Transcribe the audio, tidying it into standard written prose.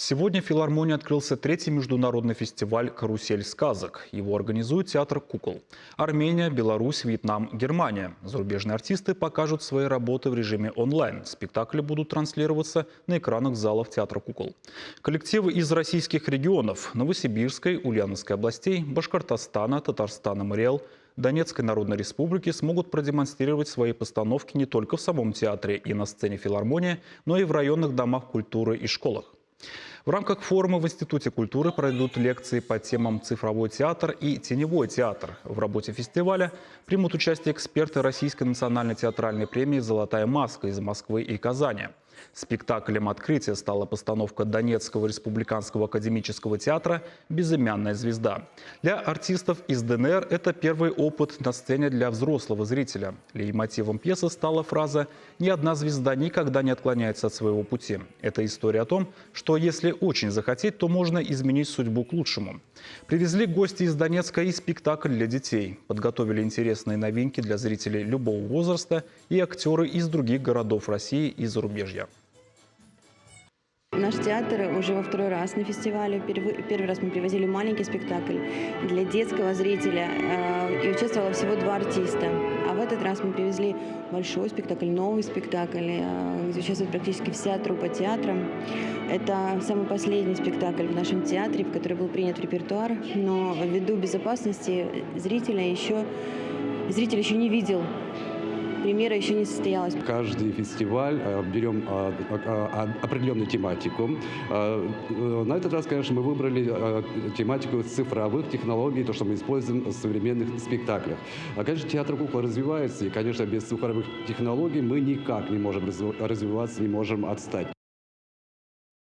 Сегодня в филармонии открылся третий международный фестиваль «Карусель сказок». Его организует театр кукол. Армения, Беларусь, Вьетнам, Германия. Зарубежные артисты покажут свои работы в режиме онлайн. Спектакли будут транслироваться на экранах залов театра кукол. Коллективы из российских регионов – Новосибирской, Ульяновской областей, Башкортостана, Татарстана, Мариэл, Донецкой Народной Республики смогут продемонстрировать свои постановки не только в самом театре и на сцене филармонии, но и в районных домах культуры и школах. В рамках форума в Институте культуры пройдут лекции по темам «Цифровой театр» и «Теневой театр». В работе фестиваля примут участие эксперты Российской национальной театральной премии «Золотая маска» из Москвы и Казани. Спектаклем открытия стала постановка Донецкого республиканского академического театра «Безымянная звезда». Для артистов из ДНР это первый опыт на сцене для взрослого зрителя. Лейтмотивом пьесы стала фраза «Ни одна звезда никогда не отклоняется от своего пути». Это история о том, что если очень захотеть, то можно изменить судьбу к лучшему. Привезли гости из Донецка и спектакль для детей. Подготовили интересные новинки для зрителей любого возраста и актеры из других городов России и зарубежья. Наш театр уже во второй раз на фестивале. Первый раз мы привозили маленький спектакль для детского зрителя, и участвовало всего 2 артиста. А в этот раз мы привезли большой спектакль, новый спектакль, где участвует практически вся труппа театра. Это самый последний спектакль в нашем театре, который был принят в репертуар, но ввиду безопасности зритель еще не видел. Премьера еще не состоялась. Каждый фестиваль берем определенную тематику. На этот раз, конечно, мы выбрали тематику цифровых технологий, то, что мы используем в современных спектаклях. Конечно, театр кукол развивается, и, конечно, без цифровых технологий мы никак не можем развиваться, не можем отстать.